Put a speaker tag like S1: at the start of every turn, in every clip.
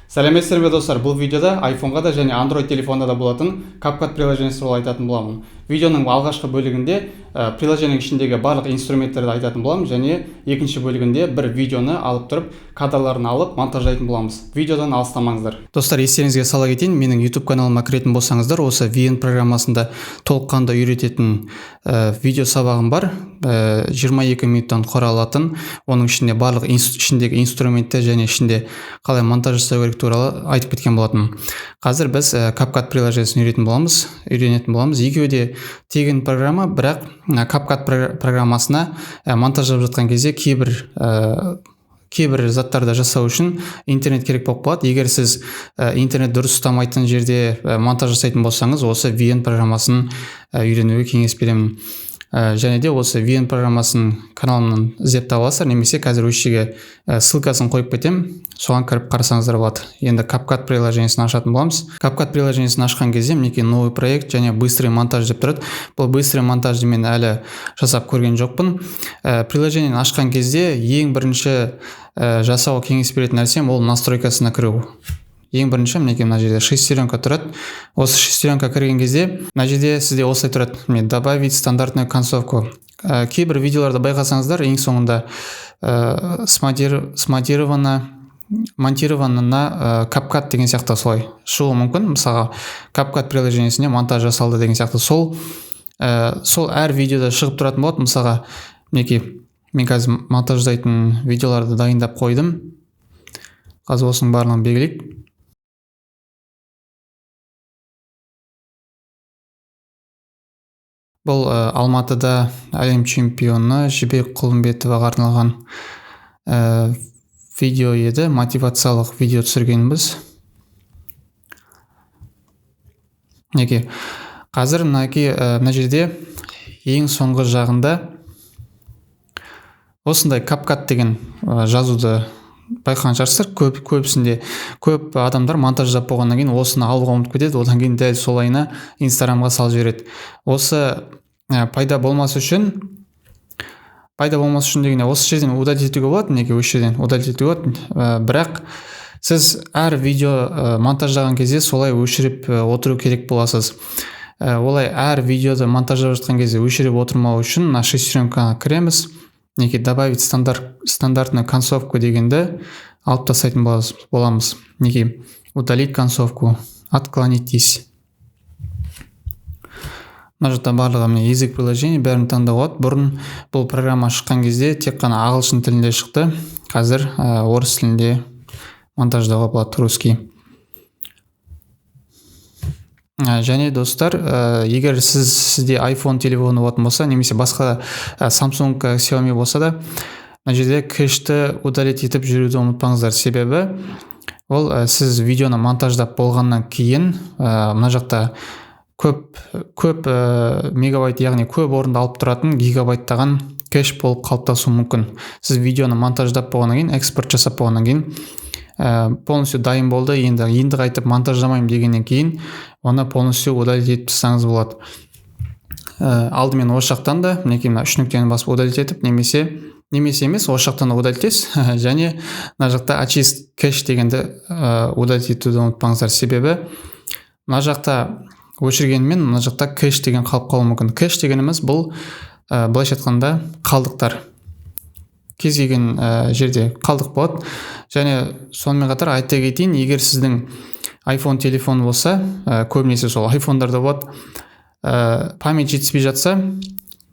S1: Сәлеметсіздер ме достар, бұл видеода iPhone-ға да және Android телефонда да болатын CapCut приложениесі туралы айтатын боламын. Видеоның алғашқы бөлігінде приложенияның ішіндегі барлық инструменттерді айтатын боламын, және екінші бөлігінде бір видеоны алып тұрып, кадрларын алып монтаждайтын боламыз. Видеодан алыстамаңыздар. Достар, естеріңізге сала кетейін, менің YouTube каналыма кіретін болсаңыздар, осы VN программасында толыққанды үйрететін видео сабағым бар. 22 минуттан құралатын, оның ішінде барлық ішіндегі инструменттер және ішінде қалай монтаж жасау керек туралы айтып кеткен болатын. Қазір біз CapCut приложениясын үйренетін боламыз. Екеуі де тегін программа, бірақ CapCut программасына монтаждап жатқан кезде кейбір заттарды жасау үшін интернет керек болып қалады. Егер сіз интернет дұрыс ұстамайтын жерде монтаж жасайтын болсаңыз, осы VN программасын үйренуге кеңес беремін. Және де осы VN программасын каналымнан іздеп табасыздар, немесе қазір осы жерге ссылкасын қойып кетем, соған кіріп қарасаңыздар болады. Енді CapCut приложениесін ашатын боламыз. CapCut приложениесін ашқан кезде мінекей новый проект және быстрый монтаж деп тұрады. Бұл быстрый монтажды мен әлі жасап көрген жоқпын. Приложениені ашқан кезде ең бірінші жасауға кеңес беретін нәрсем ол настройкасына кіру. Ең бірінші мінекей мына жерде шестеренка тұрады. Осы шестеренка кірген кезде мына жерде сізде осылай тұрады: добавить стандартную концовку. Кейбір видеоларды байқасаңыздар, ең соңында монтировано на CapCut деген сияқты солай шығуы мүмкін. Мысалға, CapCut приложениесіне монтаж жасалды деген сияқты сол әр видеода шығып тұратын болады. Мысалға, мінекей мен қазір монтаждайтын видеоларды дайындап қойдым. Қазір осының барлығын белгілейік. Бұл Алматыда әлем чемпионы Жібек Құлымбетоваға арналған видео еді, мотивациялық видео түсіргенбіз. Қазір мына жерде ең соңғы жағында осындай CapCut деген жазуды байқаған шығарсыздар. Көбісінде көп адамдар монтаждап болғаннан кейін осыны алуға ұмытып кетеді, одан кейін дәл солайына Инстаграмға салып жібереді. Осы пайда болмас үшін дегенде осы жерден удалить етуге болады, осы жерден удалить етуге болады. Бірақ сіз әр видео монтаждаған кезде солай өшіріп отыру керек боласыз. Олай әр видеоды монтаждап жатқан кезде өшіріп отырмау үшін мына шестеренкаға кіреміз. Добавить стандартную концовку дегенді алып тастайтын боламыз. Удалить концовку, отклонитесь. Мына жақта барлығы язык приложения бәрін таңдап алады. Бұрын бұл программа шыққан кезде тек қана ағылшын тілінде шықты. Қазір орыс тілінде монтаждауға болады, русский. Және достар, егер сізде iPhone телефоны болатын болса, немесе басқа Samsung, Xiaomi болса да, мына жерде кэшті удалить етіп жүруді ұмытпаңыздар. Себебі ол сіз видеоны монтаждап болғаннан кейін мына жақта көп мегабайт, яғни көп орынды алып тұратын гигабайттаған кэш болып қалыптасуы мүмкін. Сіз видеоны монтаждап болғаннан кейін, экспорт жасап болғаннан кейін полностью дайын болды, енді қайтып монтаждамайым дегеннен кейін оны полностью удалить етіп тастаңыз болады. Алдымен осы жақтан да мінекей мына 3 нүктені басып удалить етіп, немесе емес, осы жақтан удалить етесіз, және мына жақта очист кэш дегенді удалить етуді ұмытпаңыздар. Себебі мына жақта өшіргенмен мына жақта кэш деген қалып қалуы мүмкін. Кэш дегеніміз бұл былайша айтқанда қалдықтар. Кез келген жерде қалдық болады. Және сонымен қатар айта кетейін, егер сіздің iPhone телефон болса, көбінесе сол iPhone-дарда болады, память жетіспей жатса,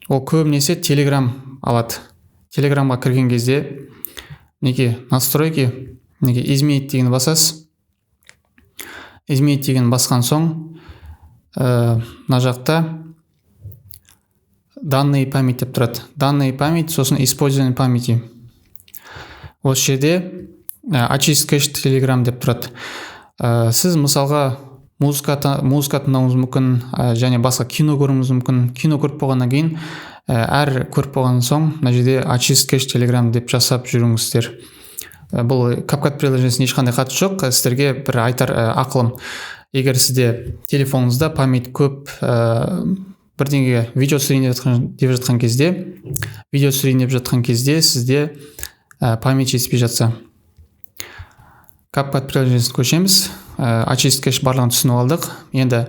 S1: ол көбінесе Telegram алады. Telegramға кірген кезде настройки, изменить деген басасыз. Изменить деген басқан соң, мына жақта данные память деп тұрады. Данные память, сосын использование памяти. Осы жерде очист кэш Telegram деп тұрады. Сіз мысалға музыка тыңдауыңыз мүмкін, және басқа кино көруіңіз мүмкін. Кино көріп болғаннан кейін, әр көріп болған соң мына жерде очист кэш Telegram деп жасап жүріңіздер. Бұл CapCut приложениесіне ешқандай қатысы жоқ. Сіздерге бір айтар ақылым: егер сізде телефоныңызда память көп, бірдеңеге видео түсірейін деп жатқан кезде сізде память жетіспей жатса, CapCut приложениесін көшеміз. Очистка барлығын түсініп алдық. Енді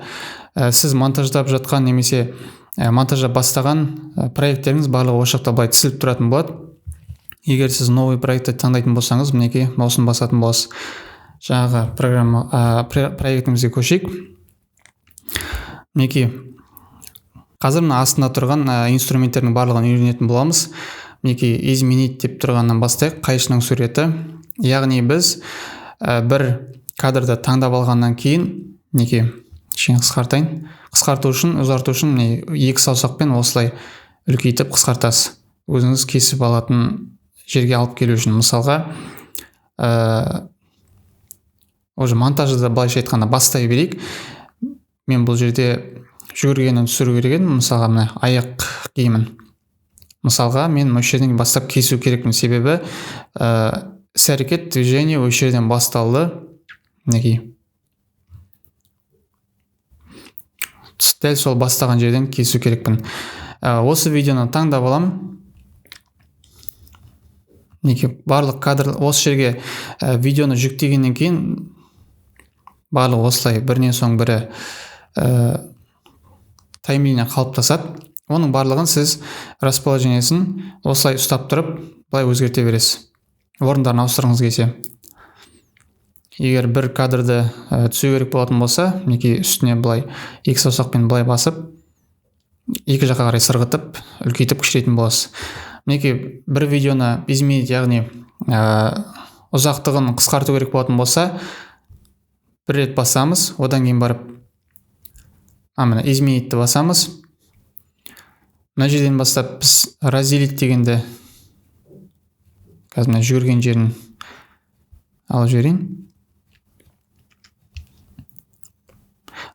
S1: сіз монтаждап жатқан немесе монтажда бастаған проекттеріңіз барлығы осы жақта былай тізіліп тұратын болады. Егер сіз новый проектті таңдайтын болсаңыз, мінекей осыны басатын боласыз. Жаңағы проектімізге көшейік. Мінекей қазір мына астында тұрған инструменттердің барлығын үйренетін боламыз. Мінекей изменить деп тұрғаннан бастайық. Қайшының суреті. Яғни біз бір кадрды таңдап алғаннан кейін, мінекей кішкене қысқарту үшін, ұзарту үшін екі саусақпен осылай үлкейтіп қысқартасыз. Өзіңіз кесіп алатын жерге алып келу үшін. Мысалға, уже монтажды былайша айтқанда бастай берейік. Мен бұл жерде жүгіргенін түсіру керек едім. Мысалға, мына аяқ киімін. Мысалға, мен осы жерден бастап кесу керекпін. Себебі іс-әрекет движение осы жерден басталды. Мінекей. Дәл сол бастаған жерден кесу керекпін. Осы видеоны таңдап аламын. Мінекей барлық кадр осы жерге видеоны жүктегеннен кейін барлық осылай бірінен соң бірі таймлайнға қалыптасады. Оның барлығын сіз расположениесін осылай ұстап тұрып, былай өзгерте бересіз. Орындарын ауыстырғыңыз келсе. Егер бір кадрды түсу керек болатын болса, мінекей үстіне былай екі саусақпен былай басып, екі жаққа қарай сырғытып, үлкейтіп кішірейтін боласыз. Мінекей бір видеоны изменить, яғни ұзақтығын қысқарту керек болатын болса, бір рет басамыз, одан кейін барып изменитті басамыз. Мына жерден бастап біз разделить дегенді қазір жүгірген жерін алып жіберейін.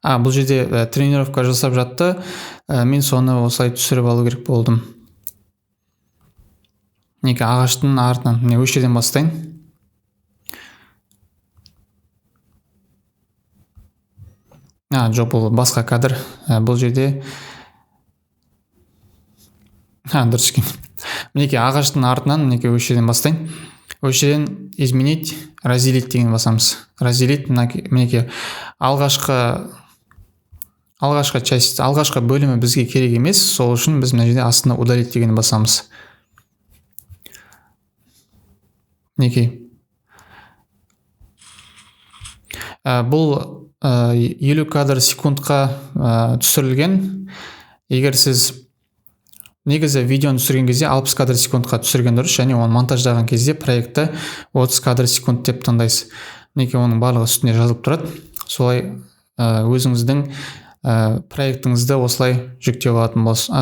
S1: Бұл жерде тренировка жасап жатты. Мен соны осылай түсіріп алу керек болдым. Неке ағаштың артынан осы жерден бастайын. Жоқ, бұл басқа кадр. Бұл жерде дұрыс екен. Мінекей ағаштың артынан осы жерден бастайын. Осы жерден изменить, разделить деген басамыз. Разделить, мінекей алғашқы бөлімі бізге керек емес, сол үшін біз мына жерде астына удалить дегенді басамыз. Мінекей. Бұл 50 кадр секундқа түсірілген. Егер сіз негізі видеоны түсірген кезде 60 кадр секундқа түсірген дұрыс, және оны монтаждаған кезде проектті 30 кадр секунд деп таңдайсыз. Мінекей оның барлығы үстіне жазылып тұрады. Солай өзіңіздің проектіңізді осылай жүктеп алатын болсын,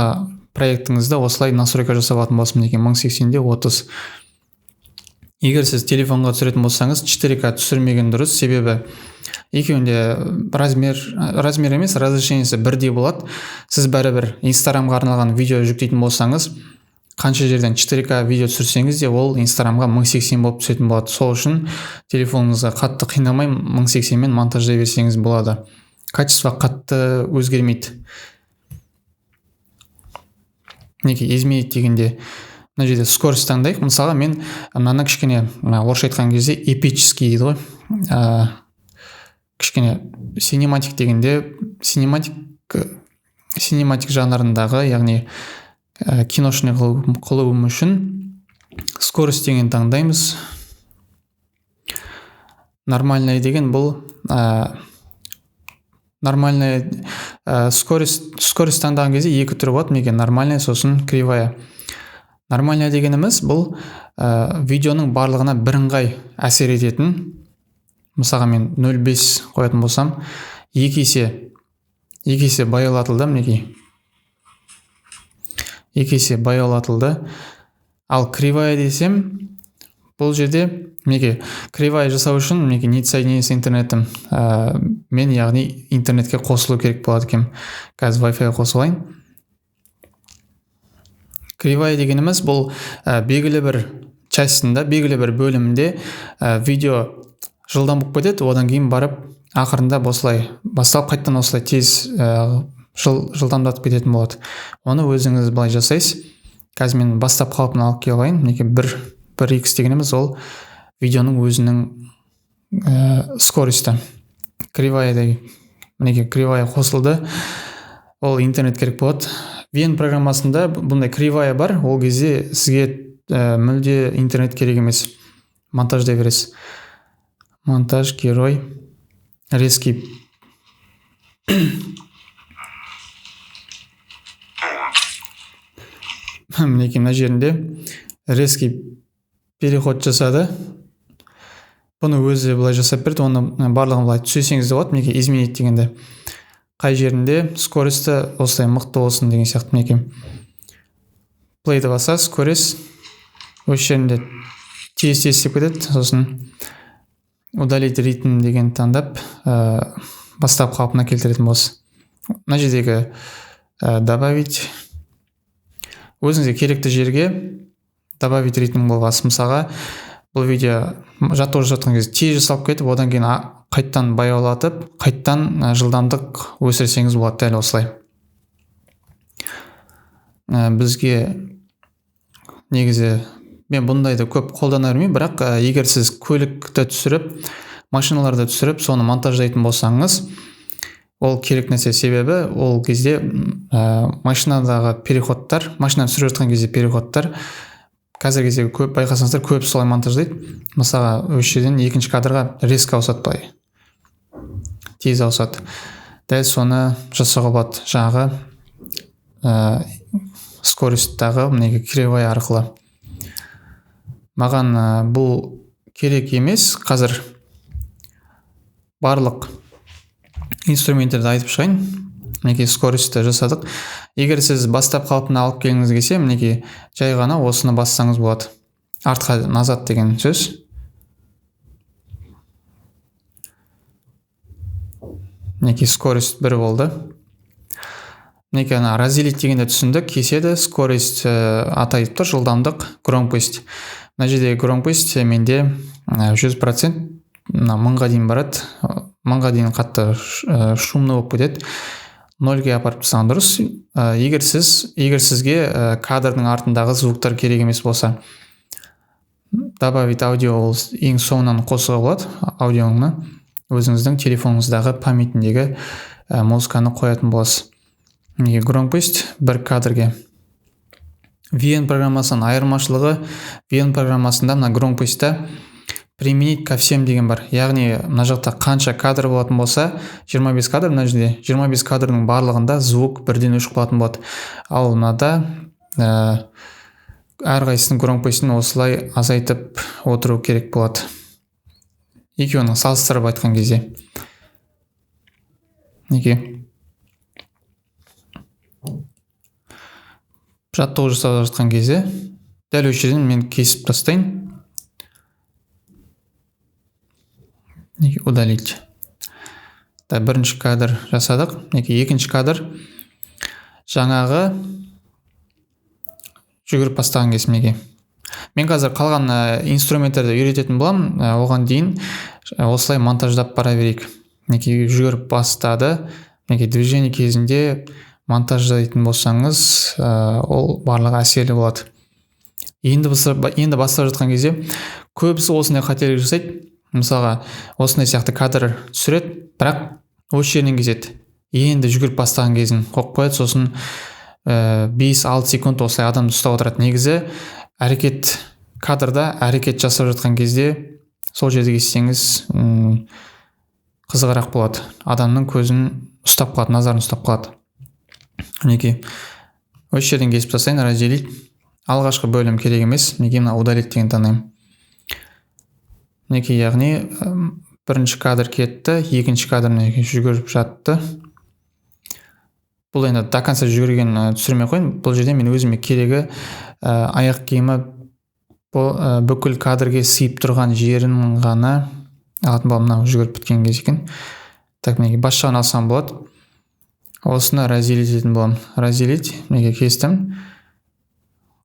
S1: проектіңізді осылай настройка жасап алатын болсын. Мінекей 1080-де 30. Егер сіз телефонға түсіретін болсаңыз, 4К түсірмеген дұрыс, себебі екеуінде размер емес, разрешениесі бірдей болады. Сіз бәрібір Instagramға арналған видео жүктейтін болсаңыз, қанша жерден 4К видео түсірсеңіз де, ол Instagramға 1080 болып түсетін болады. Сол үшін телефоныңызға қатты қинамай 1080-мен монтаждай берсеңіз болады. Качество қатты өзгермейді. Неке изменить дегенде мына жерде скорость таңдайық. Мысалға, мен мынаны кішкене орысша айтқан кезде эпический дейді ғой. Кішкене синематик дегенде синематик жанрындағы, яғни киношный қылуым үшін скорость деген таңдаймыз. Нормальный деген бұл нормальный скорость таңдаған кезде екі түрі болады. Неге нормальный, сосын кривая. Нормальный дегеніміз бұл видеоның барлығына бірыңғай әсер ететін. Мысалға, мен 0,5 қоятын болсам, екі есе баяулатылды. Мінекей екі есе баяулатылды. Ал кривая десем, бұл жерде мінекей кривая жасау үшін мінекей нет соединения с интернетом. Мен яғни интернетке қосылу керек болады екен. Қазір Wi-Fi қосылайын. Кривая дегеніміз бұл белгілі бір частында, белгілі бір бөлімінде видео жылдам болып кетеді, одан кейін барып ақырында осылай басталып қайттан осылай тез жылдамдатып кететін болады. Оны өзіңіз былай жасайсыз. Қазір мен бастап қалпын алып келіп алайын. Мінекей 1x дегеніміз ол видеоның өзінің скорості кривая деген мінекей кривая қосылды. Ол интернет керек болады. Вен программасында бұндай кривая бар. Ол кезде сізге мүлде интернет керек емес. Монтаждай бересіз. Монтаж, герой, резкий. Мінекей мына жерінде резкий переход жасады. Бұны өзі былай жасап берді. Оны барлығын былай түсесеңіз де болады. Мінекей изменить дегенде қай жерінде скорості осылай мықты болсын деген сияқты. Мінекей плейді басасыз, көресіз. Осы жерінде тез істеп кетеді. Сосын удалить ритм деген таңдап бастап қалпына келтіретін боласыз. Мына жердегі добавить өзіңізге керекті жерге добавить ритм болғасы. Мысалға бұл видео жаттығу жатқан кезде тез жасалып кетіп, одан кейін қайттан баяулатып, қайттан жылдамдық өсірсеңіз болады. Дәл осылай. Бізге негізі мен бұндайды көп қолдана бермеймін, бірақ егер сіз көлікті түсіріп, машиналарды түсіріп, соны монтаждайтын болсаңыз, ол керек нәрсе. Себебі ол кезде машинадағы переходтар, машинаны түсіріп жатқан кезде переходтар қазір кезде көп байқасаңыздар, көп солай монтаждайды. Мысалға осы жерден екінші кадрға резко ауысады, былай тез ауысады. Дәл соны жасауға болады жаңағы скоросттағы мінекей кривая арқылы. Маған бұл керек емес. Қазір барлық инструменттерді айтып шығайын. Мінекей скоростьті жасадық. Егер сіз бастап қалпына алып келгіңіз келсе, мінекей жай ғана осыны бассаңыз болады. Артқа назад деген сөз. Мінекей скорость 1 болды. Мінекей ана разделить дегенде түсіндік. Кеседі. Скорость атайып тұр, жылдамдық, громкость. Мына жердегі громкость менде 100%, 1000-ға дейін барады. 1000-ға дейін қатты шумны болып кетеді. 0-ге апарып тастаған дұрыс. Егер сізге кадрдың артындағы звуктар керек емес болса, добавить аудио ол ең соңынан қосуға болады. Аудионы өзіңіздің телефоныңыздағы памятіндегі музыканы қоятын боласыз. Громкость 1 кадрге. VN программасының айырмашылығы, VN программасында мына громкостьта применить ко всем деген бар. Яғни мына жақта қанша кадр болатын болса, 25 кадр, мына жерде 25 кадрның барлығында звук бірден өшіп қалатын болады. Ал мынада әрқайсысының громкостьін осылай азайтып отыру керек болады. Екеуінің салыстырып айтқан кезде. Неге? Жаттығу жасап жатқан кезде дәл осы жерден мен кесіп тастайын. Удалить. Бірінші кадр жасадық. Екінші кадр жаңағы жүгіріп бастаған кезімеге. Мен қазір қалған инструменттерді үйрететін болам. Оған дейін осылай монтаждап бара берейік. Жүгіріп бастады. Движение кезінде монтаждайтын болсаңыз, ол барлығы әсерлі болады. Енді бастап жатқан кезде көбісі осындай қателік жасайды. Мысалға, осындай сияқты кадр түсіреді, бірақ осы жерінен кезеді. Енді жүгіріп бастаған кезін қойып қояды, сосын 5-6 секунд осылай адамды ұстап отырады. Негізі кадрда әрекет жасап жатқан кезде сол жерде кессеңіз қызығырақ болады. Адамның көзін ұстап қалады, назарын ұстап қалады. Осы жерден кесіп тастайын, разделить. Алғашқы бөлім керек емес. Мына удалить деген таңдаймын. Яғни бірінші кадр кетті, екінші кадр жүгіріп жатты. Бұл енді до конца жүгірген түсірмей қойын. Бұл жерде мен өзіме керегі аяқ киімі бүкіл кадрге сыйып тұрған жерін ғана алатын болам. Жүгіріп біткен кез екен. Бас жағын алсам болады. Осыны разделить етін болам. Разделить, кестім.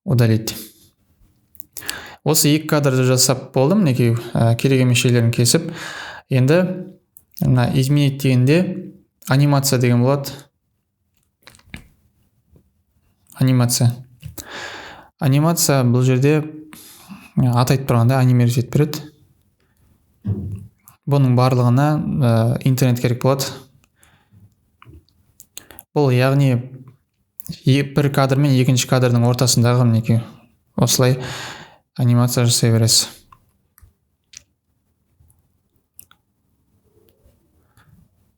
S1: Удалить. Осы 2 кадрды жасап болдым. Керек емес жерлерін кесіп. Енді изменить дегенде анимация деген болады. Анимация бұл жерде атайтып тұрғанда анимировать етіп береді. бұның барлығына интернет керек болады. Бұл яғни бір кадр мен екінші кадрдың ортасындағы мінекей осылай анимация жасай бересіз.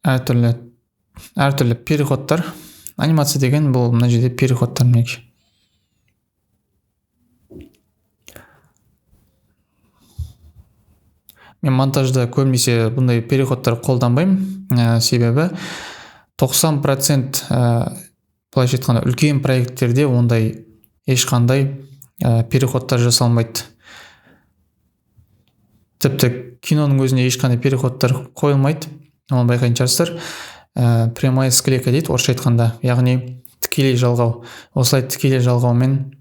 S1: Әртүрлі переходтар. Анимация деген бұл мына жерде переходтар мінекей. Мен монтажда көбінесе бұндай переходтар қолданбаймын, себебі 90% былайша айтқанда үлкен проекттерде ондай ешқандай переходтар жасалмайды. Тіпті киноның өзіне ешқандай переходтар қойылмайды. Оны байқайтын шығарсыздар. Прямая склейка дейді орысша айтқанда, яғни тікелей жалғау. Осылай тікелей жалғаумен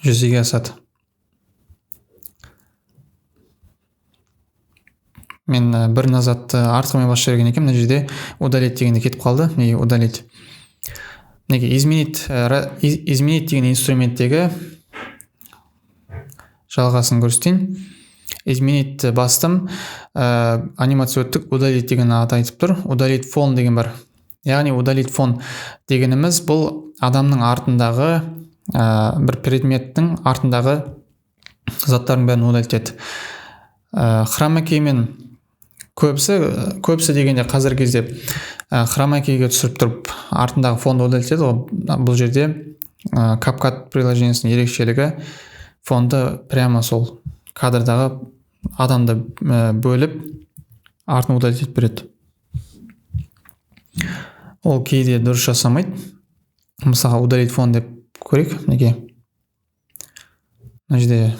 S1: жүзеге асады. Мен бір назатты артығымен басып жіберген екен, мына жерде удалить дегенде кетіп қалды. Неге удалить? Неге изменить деген инструменттегі жалғасын көрсетейін. Изменить бастым, анимация өттік, удалить деген аты айтып тұр. Удалить фон деген бар. Яғни удалить фон дегеніміз бұл адамның артындағы, бір предметтің артындағы заттардың бәрін удалить етеді. Хромакеймен көбісі дегенде қазіргі кезде хромакейге түсіріп тұрып артындағы фонды удалить етеді. Бұл жерде CapCut приложениесінің ерекшелігі фонды прямо сол кадрдағы адамды бөліп артын удалить етіп береді. Ол кейде дұрыс жасамайды. Мысалға удалить фон деп көрейік. Неге? Мына жерде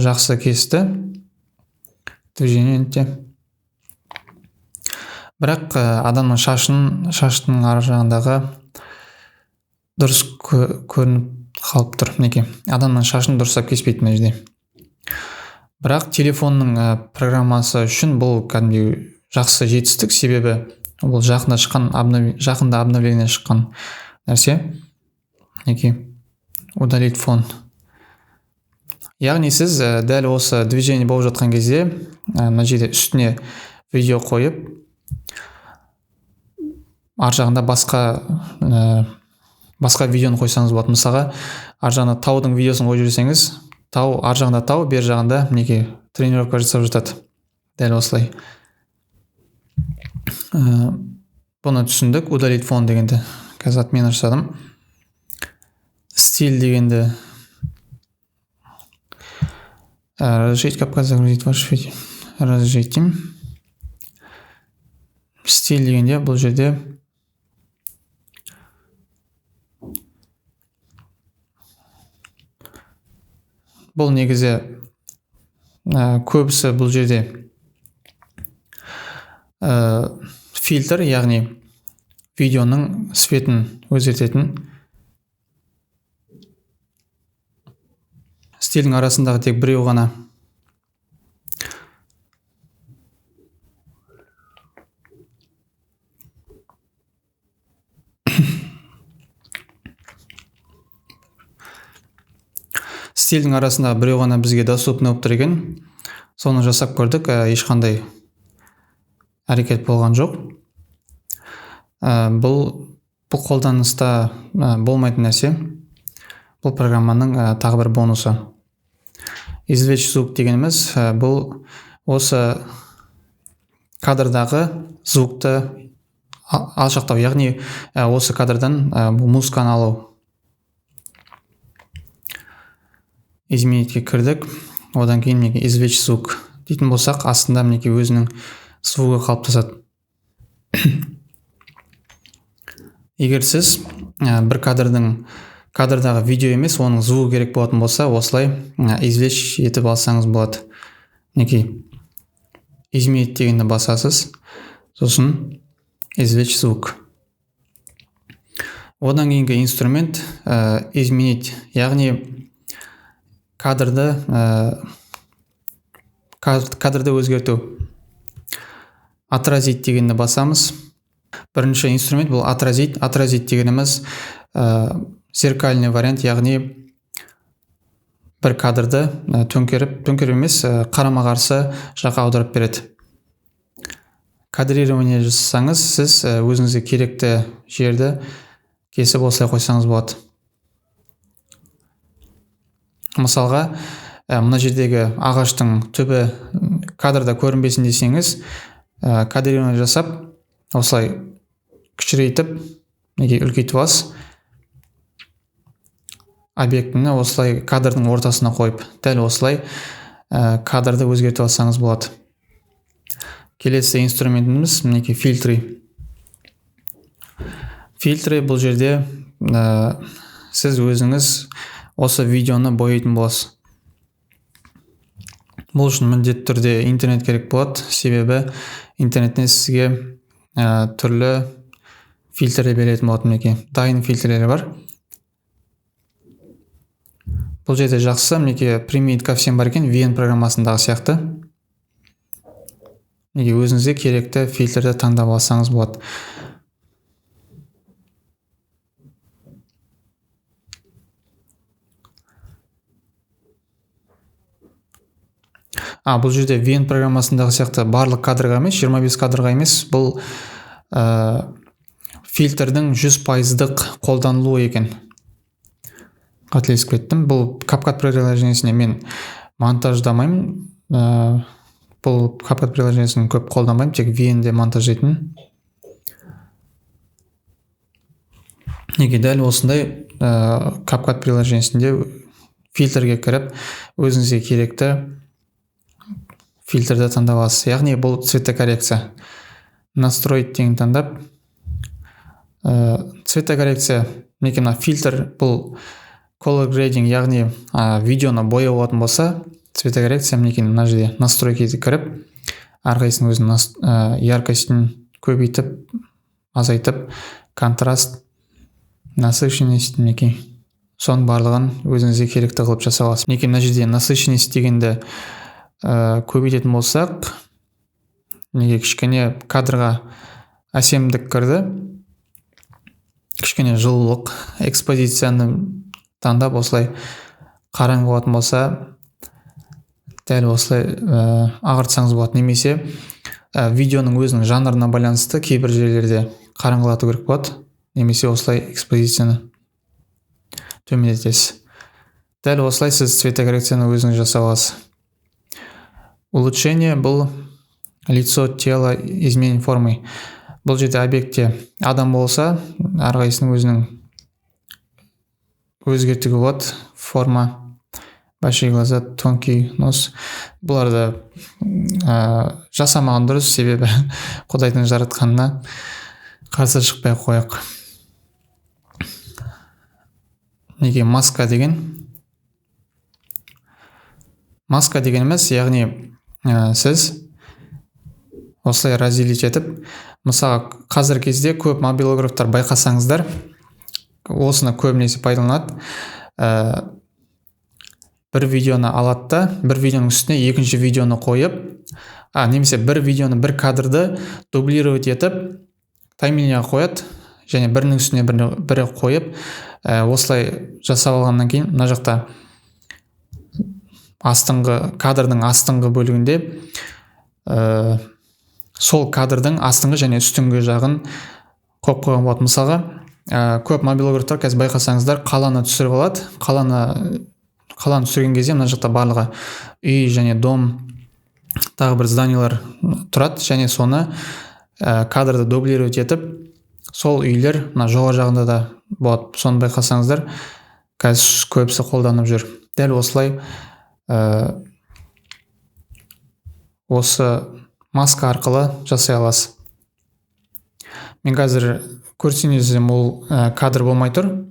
S1: жақсы кесті. Движениеде. Бірақ адамның шаштың ар жағындағы дұрыс көрініп қалып тұр. Неге? Адамның шашын дұрыстап кеспейді мына жерде. Бірақ телефонның программасы үшін бұл кәдімгі жақсы жетістік, себебі бұл жақында обновление шыққан нәрсе. Неге? Удалить фон. Яғни сіз дәл осы движение болып жатқан кезде мына жерде үстіне видео қойып, ар жағында басқа видеоны қойсаңыз болады. Мысалға, ар жағында таудың видеосын қойып жүрсеңіз, тау, ар жағында тау, бер жағында мінекей тренировка жасап жатады. Дәл осылай. Бұны түсіндік. Удалить фон дегенде қазір мен жасадым. Стиль дегенде разрешить, как загрузить ваш видео. Разрешите. Стиль дегенде бұл жерде бұл негізі көбісі бұл жерде фильтр, яғни видеоның светін өзгертетін. Стилдің арасындағы тек біреу ғана. Стилдің арасында біреу ғана бізге доступны болып тұр екен. Соны жасап көрдік, ешқандай әрекет болған жоқ. Бұл қолданыста болмайтын нәрсе. Бұл программаның тағы бір бонусы. Извлечь звук дегеніміз бұл осы кадрдағы звукты алшақтау, яғни осы кадрдан музыканы алу. Изменитке кірдік, одан кейін мінекей извлечь звук дейтін болсақ, астында мінекей өзінің звугі қалыптасады. Егер сіз бір кадрдағы видео емес, оның звугі керек болатын болса, осылай извлечь етіп алсаңыз болады. Мінекей изменить дегенді басасыз, сосын извлечь звук. Одан кейінгі инструмент изменить, яғни кадрды өзгерту. Отразить дегенді басамыз. Бірінші инструмент бұл отразить. Отразить дегеніміз зеркальный вариант, яғни бір кадрды төңкеріп емес, қарама-қарсы жаққа аударып береді. кадрирование жасасаңыз, сіз өзіңізге керекті жерді кесіп осылай қойсаңыз болады. Мысалға, мына жердегі ағаштың түбі кадрда көрінбесін десеңіз, кадрирование жасап, осылай кішірейтіп, үлкейтіп аласыз. Объектіні осылай кадрдың ортасына қойып, дәл осылай кадрды өзгертіп алсаңыз болады. Келесі инструментіміз мінекей фильтры. Фильтры бұл жерде сіз өзіңіз осы видеоны бояйтын боласыз. Бұл үшін міндетті түрде интернет керек болады, себебі интернеттен сізге түрлі фильтрлер беретін болады. Мінекей дайын фильтрлері бар. Бұл жерде жақсы, мінекей Premiere ко всем бар екен, VN программасындағы сияқты. Неге өзіңізге керекті фильтрді таңдап алсаңыз болады. Бұл жерде VN программасындағы сияқты барлық кадрға емес, 25 кадрға емес, бұл фильтрдің 100%-дық қолданылуы екен. Қателесіп кеттім. Бұл CapCut приложениесіне мен монтаждамаймын. Бұл CapCut приложениесін көп қолданбаймын, тек VN-де монтаждайтын. Неге дәл осындай CapCut приложениесінде фильтрге кіріп, өзіңізге керекті фильтрді таңдап аласыз. Яғни бұл цветокоррекция. Настроить деген таңдап, цветокоррекция, мінекей мына фильтр, бұл color grading, яғни видеоны бояу болатын болса, цветокоррекция мінекей мына жерде настройкеге кіріп, әрқайсының өзінің яркостін көбейтіп, азайтып, контраст, насыщенность, мінекей соның барлығын өзіңізге керекті қылып жасай аласыз. Мінекей мына жерде насыщенность дегенді көбейтетін болсақ, неге кішкене кадрға әсемдік кірді, кішкене жылылық, экспозицияны таңдап осылай қараңғы болатын болса, дәл осылай ағартсаңыз болады. Немесе видеоның өзінің жанрына байланысты кейбір жерлерде қараңғылату керек болады, немесе осылай экспозицияны төмендетесіз. Дәл осылай сіз цветокоррекцияны өзіңіз жасай аласыз. Улучшение бұл лицо, тело, изменение формы. Бұл жерде объектте адам болса, әрқайсының өзінің өзгертуге болады. Форма, большие глаза, тонкий нос. Бұларды жасамаған дұрыс, себебі Құдайдың жаратқанына қарсы шықпай қояйық. Неге маска деген? Маска деген емес, яғни сіз осылай разделить етіп, мысалы қазір кезде көп мобилографтар байқасаңыздар, осыны көбінесе пайдаланады. Бір видеоны алады да, бір видеоның үстіне екінші видеоны қойып, немесе бір видеоны, бір кадрды дублировать етіп, таймлайнға қояды, және бірінің үстіне бірі қойып, осылай жасап алғаннан кейін, мына жақта кадрдың астыңғы бөлігінде сол кадрдың астыңғы және үстіңгі жағын қойып қойған болады. Мысалға, көп мобилографтар қазір байқасаңыздар қаланы түсіріп алады. Қаланы түсірген кезде мына жақта барлығы үй және дом, тағы бір зданиялар тұрады, және соны кадрды дублировать етіп, сол үйлер мына жоғары жағында да болады. Соны байқасаңыздар, қазір көбісі қолданып жүр. Дәл осылай осы маска арқылы жасай аласыз. Мен қазір көрсеңіздер, ол кадр болмай тұр.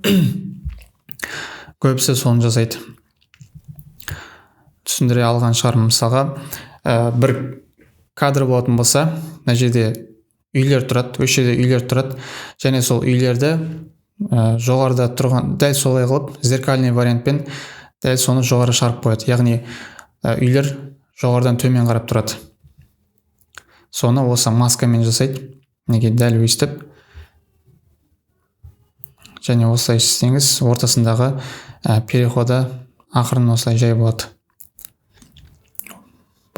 S1: Көбісі соны жасайды. Түсіндіре алған шығармын. Мысалға, бір кадр болатын болса, мына жерде үйлер тұрады, өш жерде үйлер тұрады, және сол үйлерді жоғарыда тұрған, дәл солай қылып, зеркальный вариантпен дәл соны жоғары шығарып қояды. Яғни үйлер жоғарыдан төмен қарап тұрады. Соны осы маскамен жасайды. Неге дәл өстіп, және осылай істеңіз, ортасындағы перехода ақырын осылай жай болады.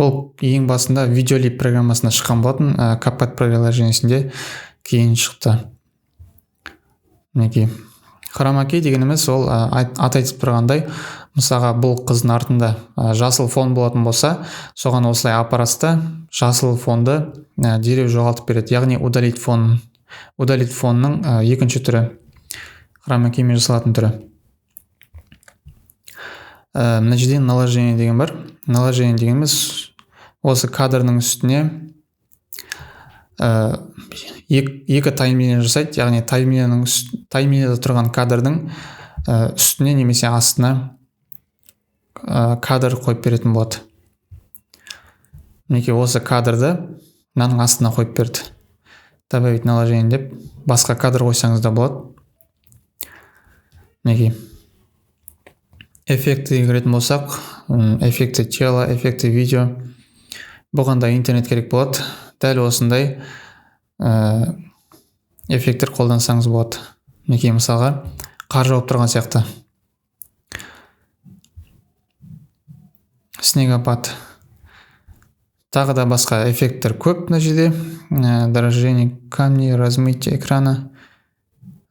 S1: бұл ең басында видеолип программасына шыққан болатын, CapCut приложениесінде кейін шықты. Мінекей хромакей дегеніміз ол аты айтып тұрғандай, мысалға бұл қыздың артында жасыл фон болатын болса, соған осылай апарасыз, жасыл фонды дереу жоғалтып береді. Яғни удалить фонның екінші түрі, хромакеймен жасалатын түрі. Мына жерде наложение деген бар. Наложение дегеніміз осы кадрның үстіне екі таймлинер жасайды. Яғни таймлинерде тұрған кадрдың үстіне немесе астына кадр қойып беретін болады. Мінекей осы кадрды мынаның астына қойып берді. Добавить наложение деп басқа кадр қойсаңыз да болады. Мінекей эффекті кіретін болсақ, эффекті тело, эффекті видео. Бұған да интернет керек болады. Дәл осындай эффекттер қолдансаңыз болады. Мінекей мысалға қар жауып тұрған сияқты. Снегопад. Тағы да басқа эффекттер көп мына жерде. Дорожение камней, размытие экрана.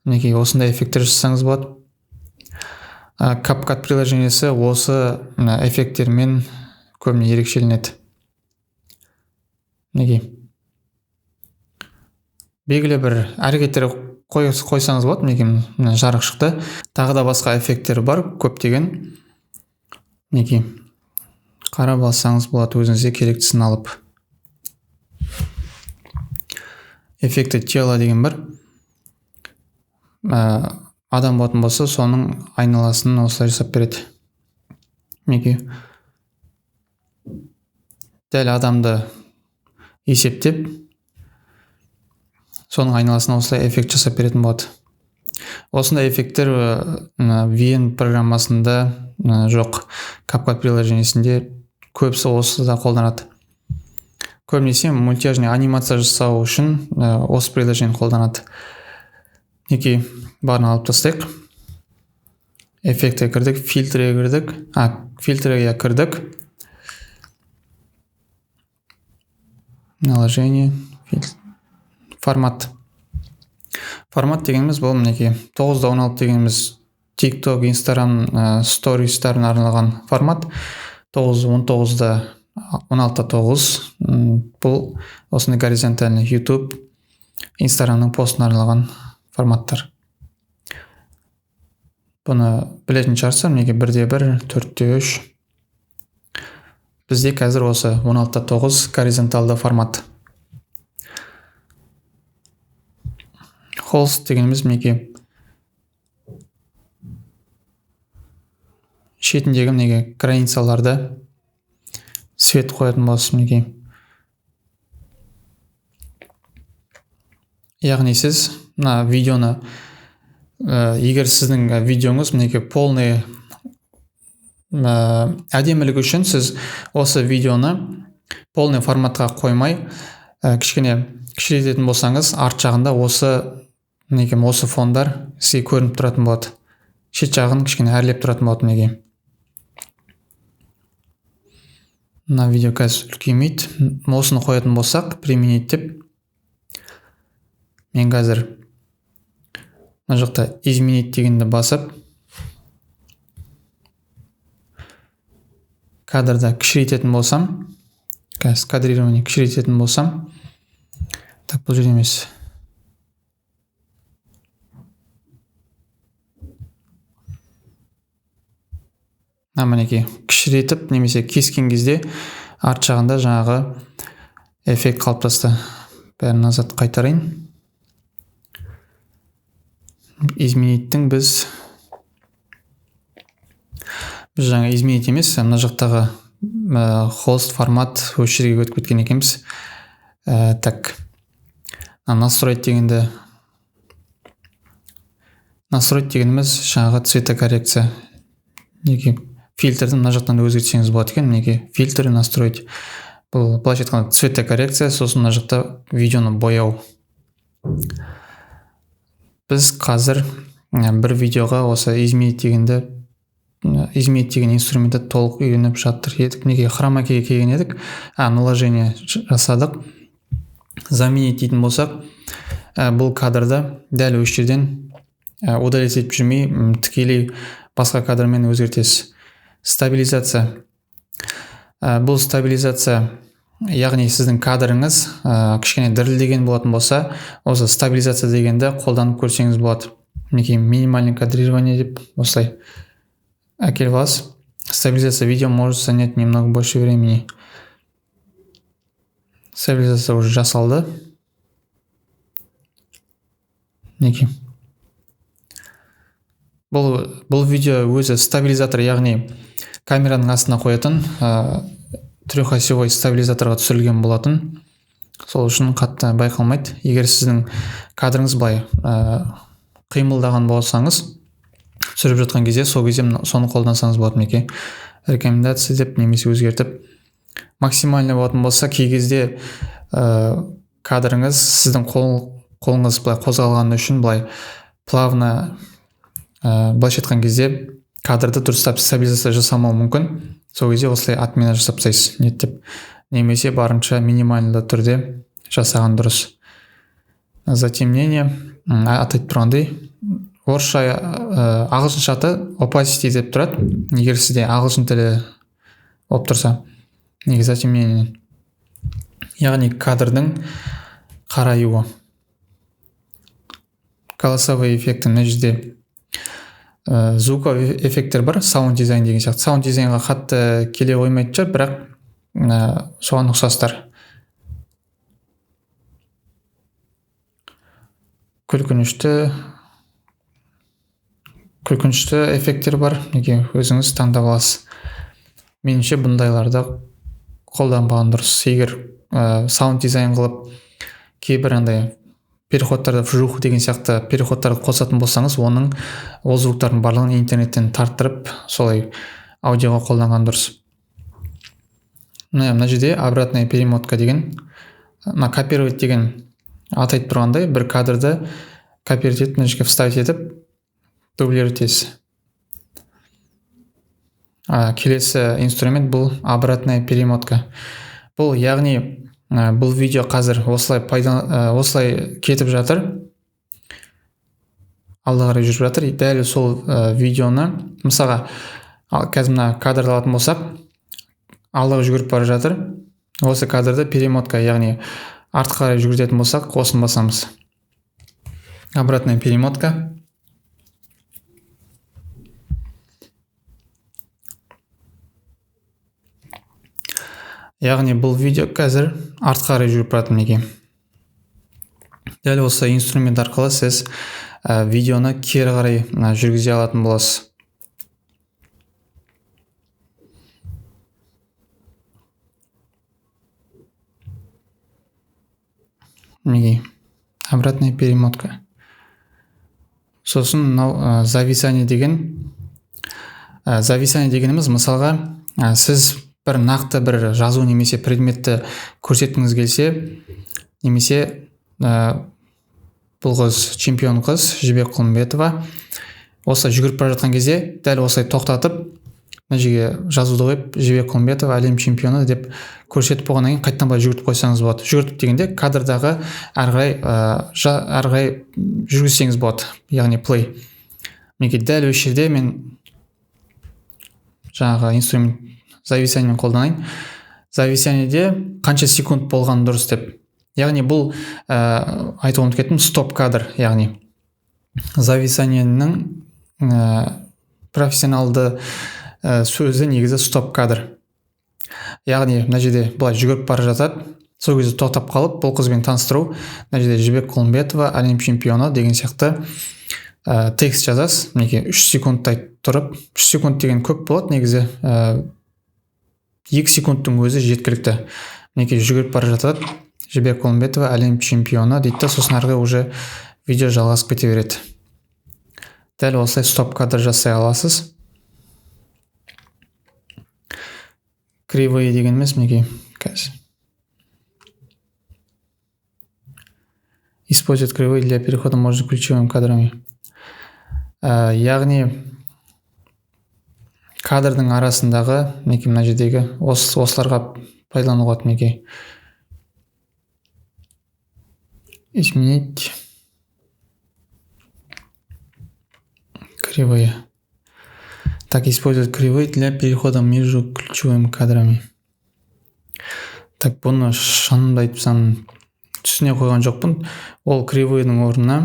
S1: Мінекей осындай эффекттер жасасаңыз болады. CapCut приложениесі осы эффекттермен көбіне ерекшеленеді. Мінекей белгілі бір әрекеттер қойсаңыз болады. Мінекей жарық шықты. Тағы да басқа эффекттер бар, көптеген. Мінекей қарап алсаңыз болады, өзіңізге керектісін алып. Эффекті тело деген бар. Адам болатын болса, соның айналасын осылай жасап береді. Мінекей дәл адамды есептеп, соның айналасына осылай эффект жасап беретін болады. Осындай эффекттер VN программасында жоқ. CapCut приложениесінде көбісі осы да қолданады. Көбінесе мультяжный анимация жасау үшін осы приложение қолданады. Мінекей барын алып тастайық. Эффектке кірдік, фильтрге кірдік. Фильтрге кірдік. Наложение, формат. Формат дегеніміз бұл мінекей 9:16 дегеніміз TikTok, Instagram, стористарын арналған формат. 9:19 бұл осындай горизонтальный YouTube, Instagramның постына арналған форматтар. Бұны білетін шығарсыздар, мінекей 1:1, 4:3. Бізде қазір осы 16:9 горизонталды формат. Холст дегеніміз мінекей шетіндегі мінекей границаларда свет қоятын болсын. Мінекей яғни сіз мына видеоны, егер сіздің видеоңыз мінекей полный әдемілік үшін сіз осы видеоны полный форматқа қоймай кішкене кішірейтетін болсаңыз, арт жағында осы фондар сізге көрініп тұратын болады. Шет жағын кішкене әрлеп тұратын болады. Мінекей мына видео қазір үлкеймейді. Осыны қоятын болсақ, применить деп, мен қазір мына жақта изменить дегенді басып, кадрда кішірейтетін болсам, кадрирование кішірейтетін болсам, так бұл жерде емес. Мінекей кішірейтіп немесе кескен кезде арт жағында жаңағы эффект қалыптасты. Бәрін назад қайтарайын. Измениттің біз жаңа изменить емес, мына жақтағы холст формат осы жерге өтіп кеткен екенбіз. Так, настроить дегеніміз жаңағы цветокоррекция. Фильтрді мына жақтан өзгертсеңіз болады екен. Мінекей фильтр настроить. Бұл былайша айтқанда цветокоррекция, сосын мына жақта видеоны бояу. Біз қазір бір видеоға осы изменить дегенді изменить деген инструментті толық үйреніп жатыр едік. Неге хромакейге келген едік, наложение жасадық. Заменить дейтін болсақ, бұл кадрды дәл осы жерден удалить етіп жүрмей тікелей басқа кадрмен өзгертесіз. Стабилизация. Бұл стабилизация, яғни сіздің кадрыңыз кішкене дірілдеген болатын болса, осы стабилизация дегенді қолданып көрсеңіз болады. Мінекей минимальное кадрирование деп осылай әкеліп аласыз. Стабилизация видео может занять немного больше времени. Стабилизация уже жасалды. Мінекей. Бұл видео өзі стабилизатор, яғни камераның астына қоятын трехосевой стабилизаторға түсірілген болатын. Сол үшін қатты байқалмайды. Егер сіздің кадрыңыз былай қимылдаған болсаңыз, түсіріп жатқан кезде, сол кезде соны қолдансаңыз болады. Мінекей рекомендация деп немесе өзгертіп. Максимальный болатын болса, кей кезде кадрыңыз сіздің қолыңыз былай қозғалғаны үшін былай плавно былайша айтқан кезде кадрды дұрыстап стабилизация жасамау мүмкін. Сол кезде осылай отмена жасап тастайсыз. Неттеп немесе барынша минимальды түрде жасаған дұрыс. Затемнение атайтып тұрғандай, орысша ағылшынша аты opacity деп тұрады. Егер сізде ағылшын тілі болып тұрса, неге затемнение, яғни кадрдың қараюы. Голосовой эффекті, мына жерде звуковой эффекттер бар, саунд дизайн деген сияқты. Саунд дизайнға қатты келе қоймайды шығар, бірақ соған ұқсастар. Күлкінішті эффекттер бар, неге өзіңіз таңдап аласыз. Меніңше бұндайларды қолданбаған дұрыс. Егер саунд дизайн қылып кейбір андай переходтарды вжух деген сияқты переходтарды қосатын болсаңыз, ол звуктардың барлығын интернеттен тарттырып, солай аудиоға қолданған дұрыс. Мына жерде обратная перемотка деген, копировать деген атайтып тұрғандай, бір кадрды копировать етіп, мына жерге вставить етіп, дублировать етесіз. Келесі инструмент бұл обратная перемотка. Бұл яғни бұл видео қазір осылай кетіп жатыр, алға қарай жүріп жатыр. Дәл сол видеоны, мысалға қазір мына кадрды алатын болсақ, алға жүгіріп бара жатыр. Осы кадрды перемотка, яғни артқа қарай жүгіртетін болсақ, осын басамыз. Обратная перемотка. Яғни бұл видео қазір артқа қарай жүріп барады. Мінекей. Дәл осы инструмент арқылы сіз видеоны кері қарай жүргізе алатын боласыз. Мінекей. Обратная перемотка. Сосын мынау зависание деген. Зависание дегеніміз, мысалға сіз бір нақты бір жазу немесе предметті көрсеткіңіз келсе, немесе бұл қыз чемпион қыз Жібек Құлымбетова осылай жүгіріп бара жатқан кезде дәл осылай тоқтатып, мына жерге жазуды қойып, Жібек Құлымбетова әлем чемпионы деп көрсетіп болғаннан кейін қайтадан былай жүгіртіп қойсаңыз болады. Жүгіртіп дегенде кадрдағы әрі қарай жүргізсеңіз болады, яғни play. Мінекей дәл осы жерде мен жаңағы инструмент зависаниемен қолданайын. Зависаниеде қанша секунд болған дұрыс деп. Яғни бұл айтып ұмытып кеттім, стоп кадр, яғни зависаниенің профессионалды сөзі негізі стоп кадр. Яғни мына жерде былай жүгіріп бара жатады, сол кезде тоқтап қалып, бұл қызбен таныстыру, мына жерде Жібек Құлымбетова әлем чемпионы деген сияқты текст жазасыз. Мінекей 3 секундтай тұрып, 3 секунд деген көп болады, негізі 2 секундтың өзі жеткілікті. Мінекей жүгіріп бара жатады, Жібек Құлымбетова әлем чемпионы дейді, сосын арғы уже видео жалғасып кете береді. Дәл осылай стоп кадр жасай аласыз. Кривые дегеніміз мінекей қазір. Использовать кривые для перехода можно ключевыми кадрами. Яғни кадрдың арасындағы мінекей мына жердегі осыларға пайдалануға болады мінекей. Изменить кривые. Так, использовать кривые для перехода между ключевыми кадрами. Так, бұны шынымды айтсам түсіне қойған жоқпын. Ол кривойдың орнына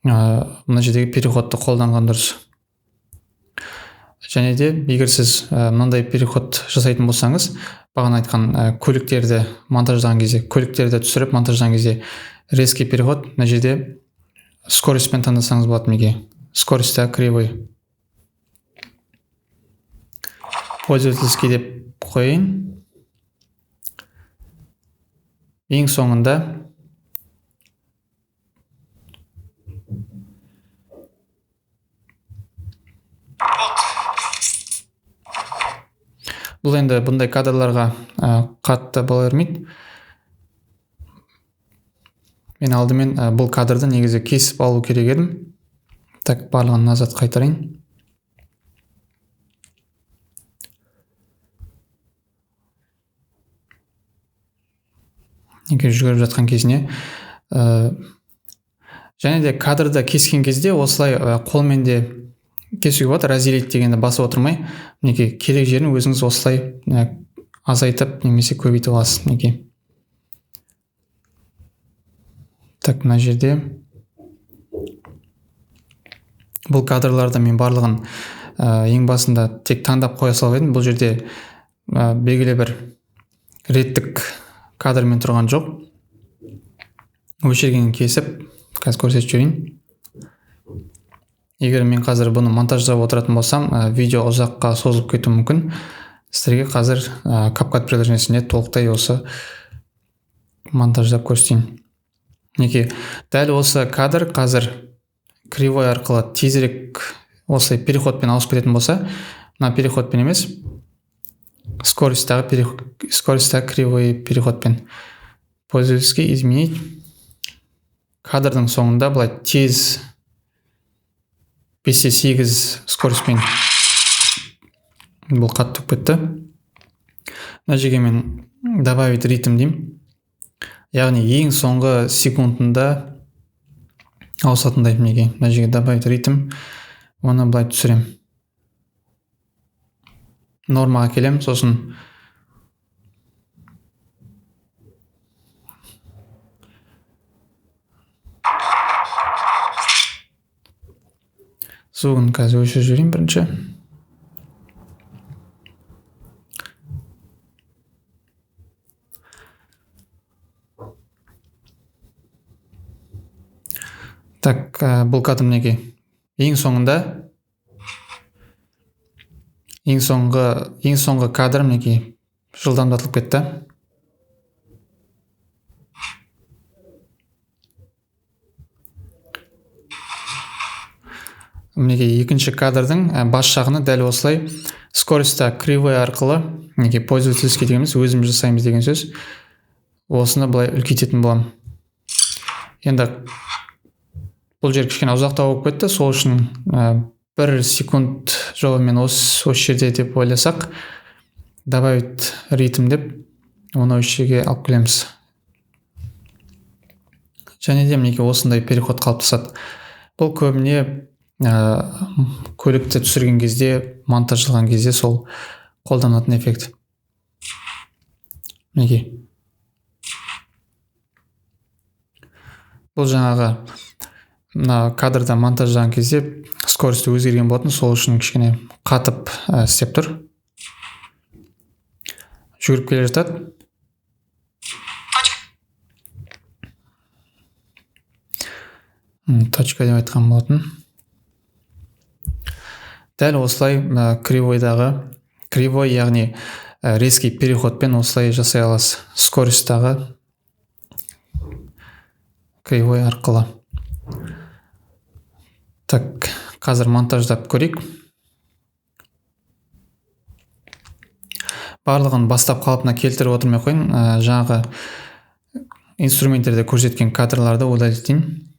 S1: мына жердегі переходты қолданған дұрыс. Және де егер сіз мынандай переход жасайтын болсаңыз, бағана айтқан көліктерді монтаждаған кезде, көліктерді түсіріп монтаждаған кезде резкий переход, мына жерде скоростьпен таңдасаңыз болады мінекей. Скоростьта кривой. Пользовательский деп қойын. Ең соңында бұл енді бұндай кадрларға қатты бола бермейді. Мен алдымен бұл кадрды негізі кесіп алу керек едім. Так, барлығын назад қайтарайын. Егер жүгіріп жатқан кезіне. Және де кадрды кескен кезде осылай қолмен де кесуге болады. Разделить дегенді басып отырмай, мінекей керек жерін өзіңіз осылай азайтып немесе көбейтіп аласыз. Мінекей. Так, мына жерде бұл кадрларды мен барлығын ең басында тек таңдап қоя салып едім. Бұл жерде белгілі бір реттік кадрмен тұрған жоқ. Өшіргенін кесіп, қазір көрсетіп жіберейін. Егер мен қазір бұны монтаждап отыратын болсам, видео ұзаққа созылып кетуі мүмкін. Сіздерге қазір CapCut приложениесінде толықтай осы монтаждап көрсетейін. Неке, дәл осы кадр қазір кривой арқылы тезірек осылай переходпен ауысып кететін болса, мына переходпен емес, скоростьтағы кривой переходпен. Пользовательский изменить. Кадрдың соңында былай тез 5-8 скоростьпен бұл қатты кетті. Мына жерге мен добавить ритм деймін. Яғни ең соңғы секундында ауысатындай мінекей. Мына жерге добавить ритм. Оны былай түсірем. Нормаға келем, сосын звугын қазір өшіріп жіберейін бірінші. Так, бұл кадр мінекей. Ең соңғы кадр мінекей жылдамдатылып кетті. Мінекей екінші кадрдың бас жағына дәл осылай скоростьта кривой арқылы, мінекей пользовательский дегеніміз өзіміз жасаймыз деген сөз. Осыны былай үлкейтетін боламын. Енді бұл жер кішкене ұзақтау болып кетті, сол үшін 1 секунд жолымен осы жерде деп ойласақ, добавить ритм деп, оны осы жерге алып келеміз. Және де мінекей осындай переход қалыптасады. Бұл көбіне көлікті түсірген кезде, монтаждалған кезде сол қолданатын эффект. Мінекей. Бұл жаңағы кадрда монтаждаған кезде скорості өзгерген болатын, сол үшін кішкене қатып істеп тұр. Жүгіріп келе жатады. Точка деп айтқан болатын. Дәл осылай кривой, яғни резкий переходпен осылай жасай аласыз. Скоростьтағы кривой арқылы. Так, қазір монтаждап көрейік. Барлығын бастап қалпына келтіріп отырмай қойын. Жаңағы инструменттерде көрсеткен кадрларды удалитін.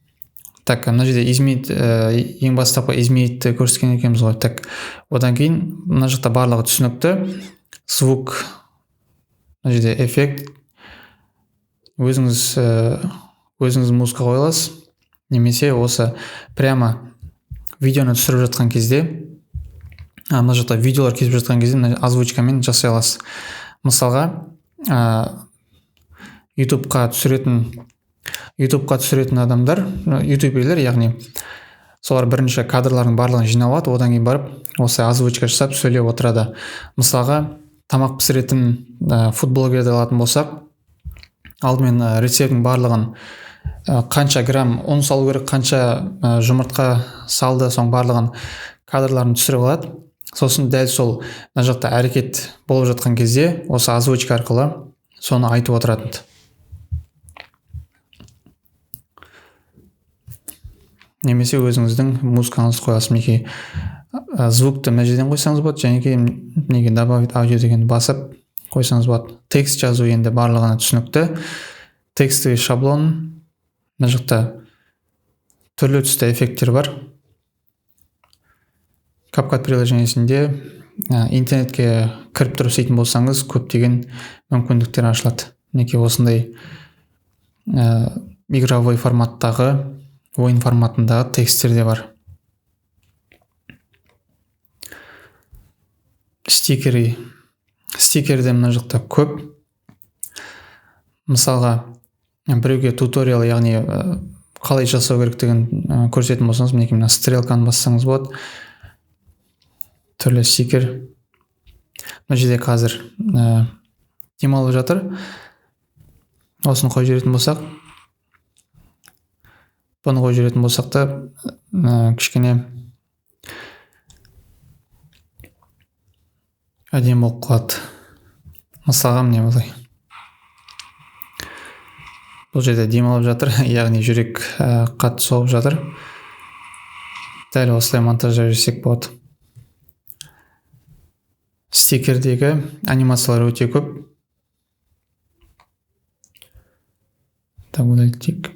S1: Так, мына жерде изменить, ең бастапқы изменитті көрсеткен екенбіз ғой. Так, одан кейін мына жақта барлығы түсінікті. Звук, мына жерде эффект, өзіңіз музыка қоя аласыз, немесе осы прямо видеоны түсіріп жатқан кезде, мына жақта видеолар kesіп жатқан кезде мына озвучкамен жасай аласыз. Мысалға, ютубқа түсіретін адамдар, ютуберлер, яғни солар бірінші кадрлардың барлығын жинап алады, одан кейін барып осы озвучка жасап сөйлеп отырады. Мысалға, тамақ пісіретін фудблогерді алатын болсақ, алдымен рецептің барлығын қанша грамм ұн салу керек, қанша жұмыртқа салды, соң барлығын кадрларын түсіріп алады. Сосын дәл сол мына жақта әрекет болып жатқан кезде осы озвучка арқылы соны айтып отырады. Немесе өзіңіздің музыкаңызды қоясыз. Мінекей звукты мына жерден қойсаңыз болады, және кейін добавить аудио дегенді басып қойсаңыз болады. Текст жазу енді барлығына түсінікті. Текстовый шаблон, мына жақта түрлі түсті эффекттер бар. CapCut приложениесінде интернетке кіріп тұрып істейтін болсаңыз, көптеген мүмкіндіктер ашылады. Мінекей осындай игровой форматтағы, ойын форматындағы тексттер де бар. Стикерде мына жақта көп. Мысалға, біреуге туториал, яғни қалай жасау керектігін көрсететін болсаңыз, мінекей мына стрелканы бассаңыз болады. Түрлі стикер. Мына жерде қазір демалып жатыр. Осыны қойып жіберетін болсақ, бұны қойып жіберетін болсақ та кішкене әдемі болып қалады. Мысалға міне былай. Бұл жерде демалып жатыр, яғни жүрек қатты соғып жатыр. Дәл осылай монтаждап жіберсек болады. Стикердегі анимациялар өте көп. Так, удалить.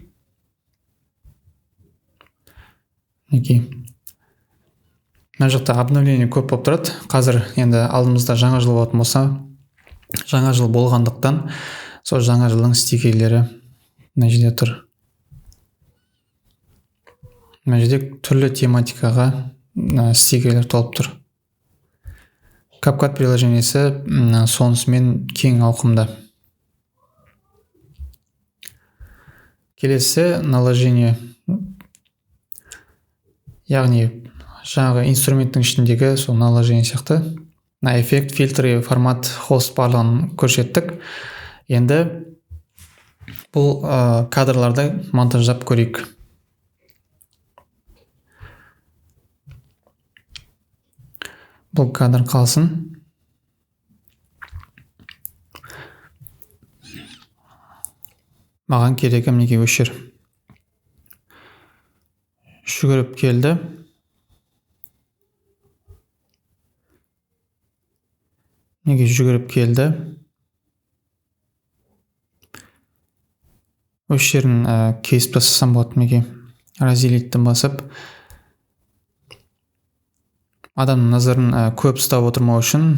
S1: Мінекей. Мына жақта обновление көп болып тұрады. Қазір енді алдымызда жаңа жыл болатын болса, жаңа жыл болғандықтан сол жаңа жылдың стикерлері мына жерде тұр. Мына жерде түрлі тематикаға стикерлер толып тұр. CapCut приложениесі сонысымен кең ауқымда. Келесі наложение, яғни жаңағы инструменттің ішіндегі сол наложение сияқты. Эффект, фильтры, формат, хост барлығын көрсеттік. Енді бұл кадрларды монтаждап көрейік. Бұл кадр қалсын. Маған керегі мінекей өшір. Жүгіріп келді. Неге жүгіріп келді. Осы жерін кесіп тастасам болады. Неге разделиттен басып. Адамның назарын көп ұстап отырмау үшін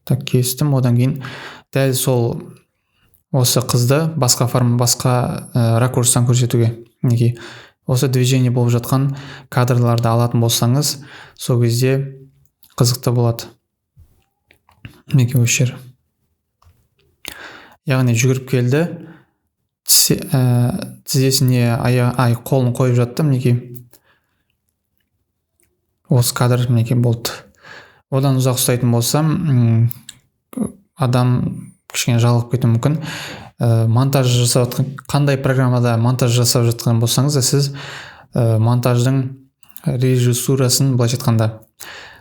S1: так кестім. Одан кейін дәл сол осы қызды басқа ракурстан көрсетуге. Неге осы движение болып жатқан кадрларды алатын болсаңыз, сол кезде қызықты болады. Неге осы жер. Яғни жүгіріп келді. Тізесіне қолын қойып жатты. Неге осы кадр мінекей болды. Одан ұзақ ұстайтын болсам, адам кішкене жалығып кетуі мүмкін. Монтаж жасап жатқан, қандай программада монтаж жасап жатқан болсаңыз, сіз монтаждың режиссурасын былайша айтқанда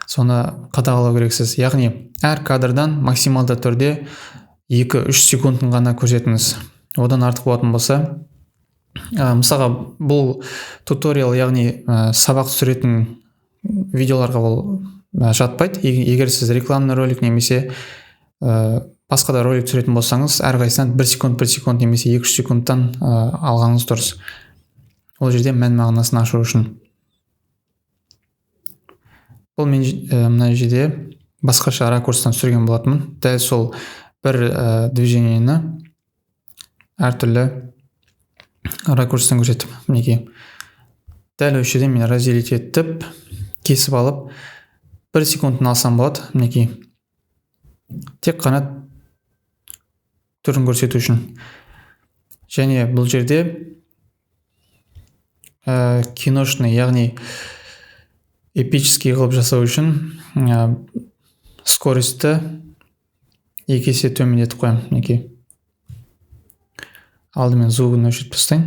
S1: соны қадағалау керексіз. Яғни әр кадрдан максималды түрде 2-3 секундын ғана көрсетіңіз. Одан артық болатын болса, мысалға бұл туториал, яғни сабақ түсіретін видеоларға ол жатпайды. Егер сіз рекламный ролик немесе басқа да ролик түсіретін болсаңыз, әрқайсынан 1 секунд немесе 2-3 секундтан алғаныңыз дұрыс. ол жерде мән мағынасын ашу үшін. Бұл мен мына жерде басқаша ракурстан түсірген болатынмын. Дәл сол бір движениені әртүрлі ракурстан көрсетіп, мінекей. Дәл осы жерде мен разделить етіп, кесіп алып, 1 секундын алсам болады, мінекей. Тек қана түрін көрсету үшін. Және бұл жерде киношный, яғни эпический қылып жасау үшін скоростьті 2 есе төмендетіп қоямын, мінекей. Алдымен звугын өшіріп тастайын.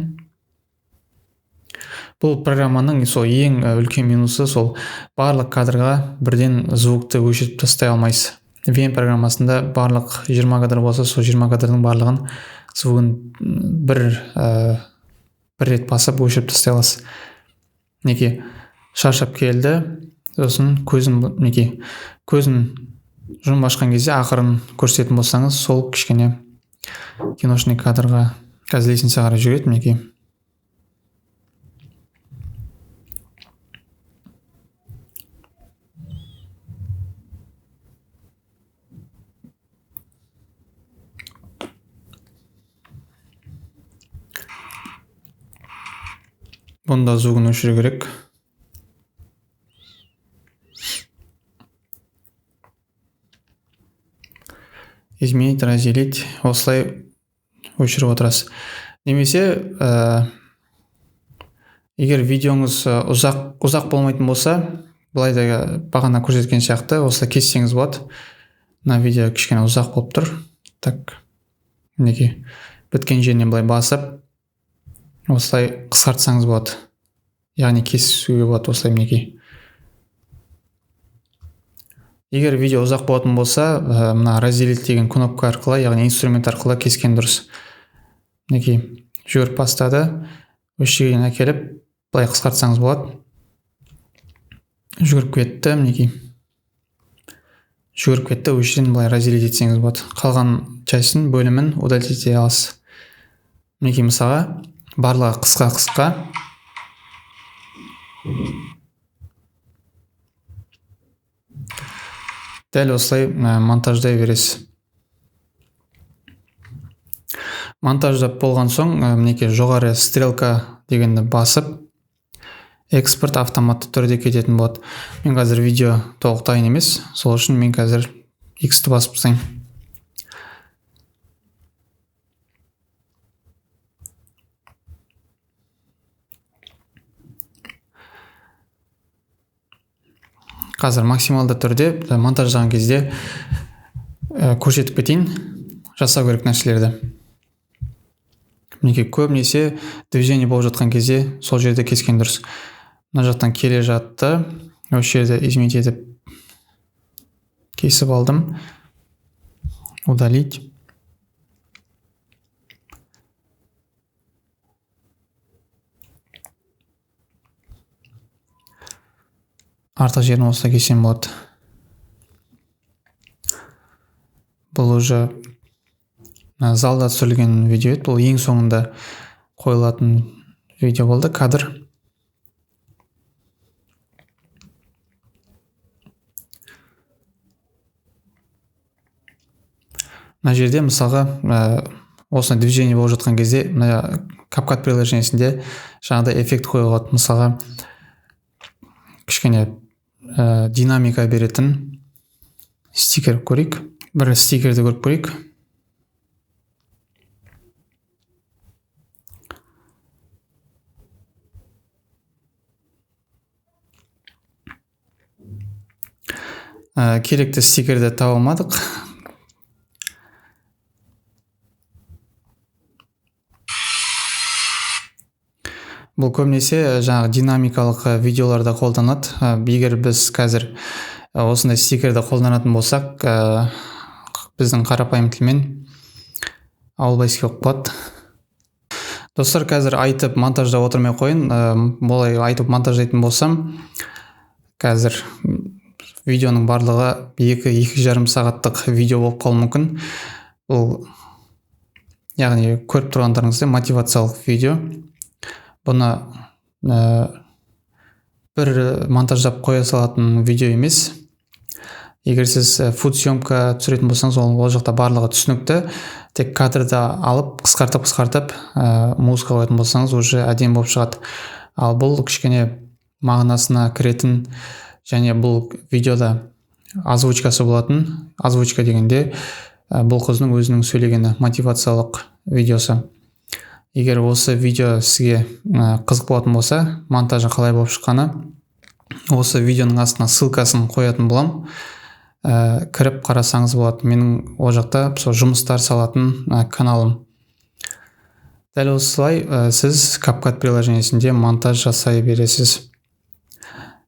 S1: Бұл программаның сол ең үлкен минусы сол барлық кадрға бірден звукты өшіріп тастай алмайсыз. VM программасында барлық 20 кадр болса, сол 20 кадрдың барлығын звугын бір рет басып өшіріп тастай аласыз. Мінекей, шаршап келді, сосын көзін, мінекей, көзін жұмып ашқан кезде ақырын көрсететін болсаңыз, сол кішкене киношный кадрға қазір лесенсе қарай жүреді, мінекей. Бұнда звугын өшіру керек. Изменить, разделить, осылай өшіріп отырасыз. Немесе, егер видеоңыз ұзақ болмайтын болса, былай да бағана көрсеткен сияқты, осылай кессеңіз болады. Мына видео кішкене ұзақ болып тұр. Так, мінекей, біткен жерінен былай басып, осылай қысқартсаңыз болады. Яғни кесуге болады осылай, мінекей. Егер видео ұзақ болатын болса, мына разделить деген кнопка арқылы, яғни инструмент арқылы кескен дұрыс. Мінекей, жүріп бастады, осы жерден әкеліп, былай қысқартсаңыз болады. Жүріп кетті, мінекей. Жүріп кетті, осы жерден былай разделить етсеңіз болады. Қалған частьын, бөлімін удалить ете аласыз. Мінекей, мысалға, барлығы қысқа. Дәл осылай монтаждай бересіз. Монтаждап болған соң, мінекей, жоғары стрелка дегенді басып, экспорт автоматты түрде кететін болады. Мен қазір видео толық дайын емес, сол үшін мен қазір X-ті басып тастайын. Қазір максималды түрде монтаждаған кезде көрсетіп кетейін жасау керек нәрселерді. Мінекей, көбінесе движение болып жатқан кезде сол жерде кескен дұрыс. Мына жақтан келе жатты, осы жерде изменить етіп кесіп алдым. Удалить. Артық жерін осылай кесем болады. Бұл уже залда түсірілген видео еді. Бұл ең соңында қойылатын видео болды, кадр. Мына жерде мысалға осындай движение болып жатқан кезде CapCut приложениесінде жаңағыдай эффект қойылады. Мысалға кішкене динамика беретін стикер көрейік. Бір стикерді көріп көрейік. Керекті стикерді таба алмадық. Бұл көбінесе жаңағы динамикалық видеоларда қолданады. Егер біз қазір осындай стикерді қолданатын болсақ, біздің қарапайым тілмен ауылбайске болып қалады. Достар, қазір айтып монтаждап отырмай қойын. Болай айтып монтаждайтын болсам, қазір видеоның барлығы 2-2,5 сағаттық видео болып қалуы мүмкін. Бұл, яғни көріп тұрғандарыңызда мотивациялық видео. Бұны бір монтаждап қоя салатын видео емес. Егер сіз фуд съемка түсіретін болсаңыз, ол жақта барлығы түсінікті. Тек кадрды алып, қысқартып музыка қоятын болсаңыз, уже әдемі болып шығады. Ал бұл кішкене мағынасына кіретін, және бұл видеода озвучкасы болатын. Озвучка дегенде бұл қыздың өзінің сөйлегені, мотивациялық видеосы. Егер осы видео сізге қызық болатын болса, монтажы қалай болып шыққаны, осы видеоның астына ссылкасын қоятын болам. Кіріп қарасаңыз болады. Менің ол жақта жұмыстар салатын каналым. Дәл осылай сіз CapCut приложениесінде монтаж жасай бересіз.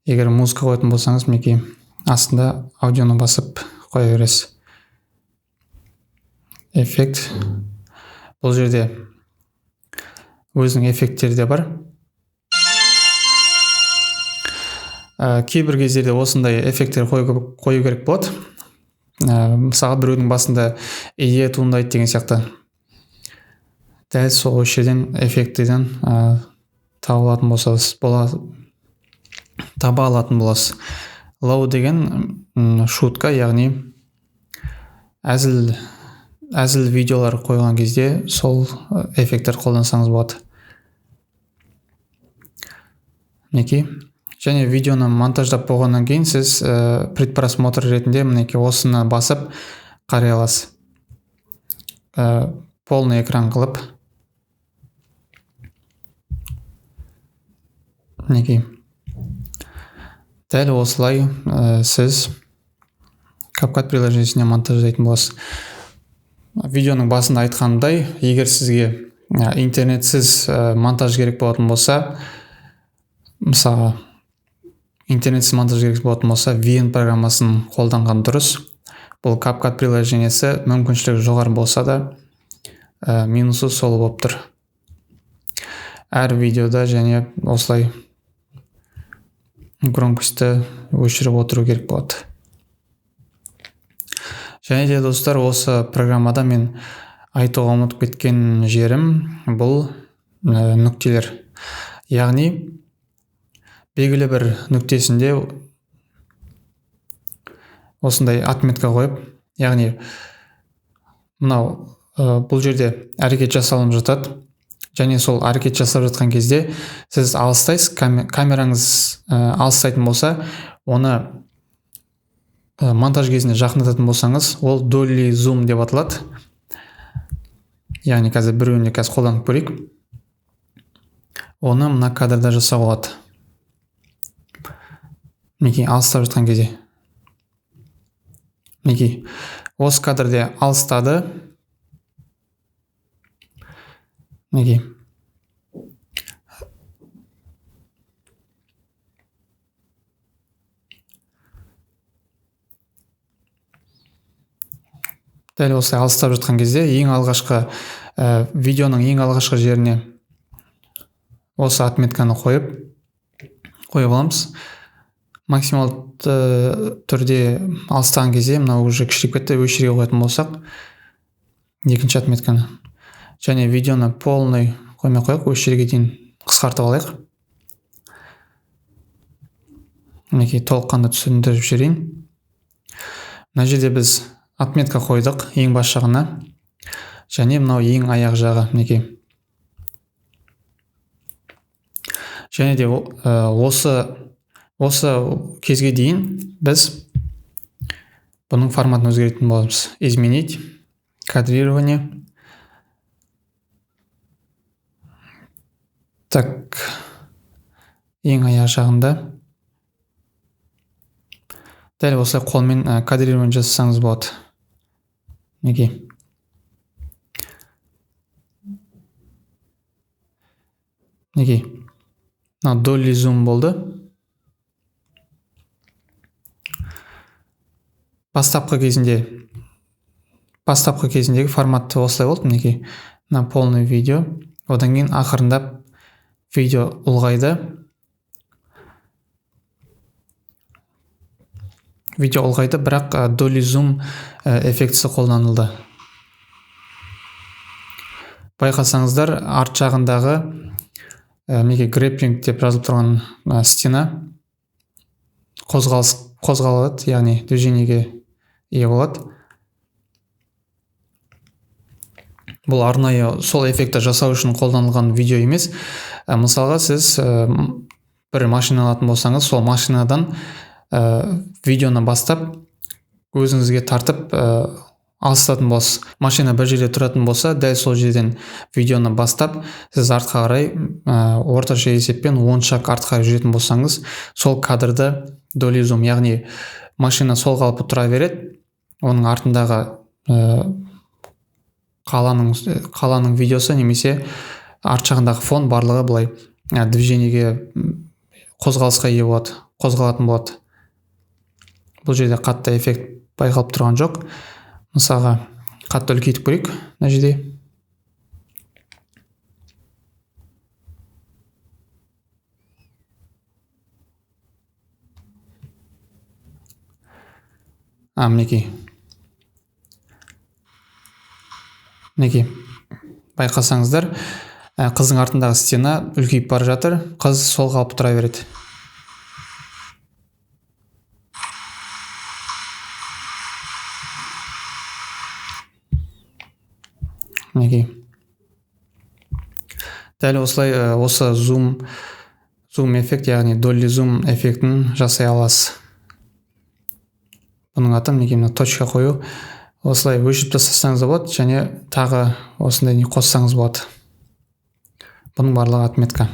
S1: Егер музыка қоятын болсаңыз, мінекей астында аудионы басып қоя бересіз. Эффект. Бұл жерде өзінің эффекттері де бар. Кейбір кездерде осындай эффекттер қою керек болады. Мысалы біреудің басында идея туындайды деген сияқты. Дәл сол жерден эффектіден таба алатын боласыз. Лоу деген шутка, яғни әзіл видеолар қойған кезде сол эффекттер қолдансаңыз болады. Мінекей. Және видеоны монтаждап болғаннан кейін сіз предпросмотр ретінде мінекей осыны басып қарай аласыз. Полный экран қылып. Мінекей. Дәл осылай сіз CapCut приложениесіне монтаждайтын боласыз. Видеоның басында айтқандай, егер сізге интернетсіз монтаж керек болатын болса, мысалы интернетсіз монтаж керек болатын болса, VN программасын қолданған дұрыс. Бұл CapCut приложениесі мүмкіншілігі жоғары болса да, минусы сол болып тұр. Әр видеода және осылай громкості өшіріп отыру керек болады. Және де достар, осы программада мен айтуға ұмытып кеткен жерім бұл нүктелер. Яғни белгілі бір нүктесінде осындай отметка қойып, яғни бұл жерде әрекет жасалынып жатады, және сол әрекет жасап жатқан кезде сіз алыстайсыз, камераңыз алыстайтын болса, оны монтаж кезінде жақындататын болсаңыз, ол dolly zoom деп аталады. Яғни қазір біреуіне қолданып көрейік. Оны мына кадрда жасауға болады. Мінекей алыстап жатқан кезде. Мінекей осы кадрде алыстады. Мінекей. Дәл осылай алыстап жатқан кезде ең алғашқы видеоның ең алғашқы жеріне осы отметканы қойып аламыз. Максимал түрде алыстаған кезде мына уже кішірейіп кетті, өшіре қоятын болсақ, екінші отметканы. Және видеоны полный қоймай қояйық, өшіреге дейін қысқартып алайық. Мінекей толыққанды түсіндіріп жіберейін. Мына жерде біз отметка қойдық ең бас жағына, және мынау ең аяқ жағы. Мінекей. Және де осы кезге дейін біз бұның форматын өзгеретін боламыз. Изменить, кадрирование. Так, ең аяқ жағында. Дәл осылай қолмен кадрирование жасасаңыз болады. Мінекей. Мінекей. Мына dolly zoom болды. Бастапқы кезіндегі форматты осылай болды. Мінекей. Мына полный видео. Одан кейін ақырындап видео ұлғайды. Бірақ dolly zoom эффектісі қолданылды. Байқасаңыздар, арт жағындағы мінекей грэпплинг деп жазылып тұрған стена қозғалады, яғни движениеге ие болады. Бұл арнайы сол эффектті жасау үшін қолданылған видео емес. Мысалға сіз бір машина алатын болсаңыз, сол машинадан видеоны бастап өзіңізге тартып алыстатын болсыз. Машина бір жерде тұратын болса, дәл сол жерден видеоны бастап, сіз артқа қарай орташа есеппен 10 шаг артқа жүретін болсаңыз, сол кадрды доли зум, яғни машина сол қалпы тұра береді, оның артындағы қаланың видеосы немесе арт жағындағы фон барлығы былай движениеге, қозғалысқа ие болады, қозғалатын болады. Бұл жерде қатты эффект байқалып тұрған жоқ. Мысалға қатты үлкейтіп көрейік мына жерде. Мінекей. Байқасаңыздар, қыздың артындағы стена үлкейіп бара жатыр, қыз сол қалпы тұра береді. Дәл осылай осы зум эффект, яғни долли зум эффектін жасай аласыз. Бұның аты мінекей мына точка қою. Осылай өшіріп тастасаңыз болады, және тағы осындай қоссаңыз болады. Бұның барлығы отметка.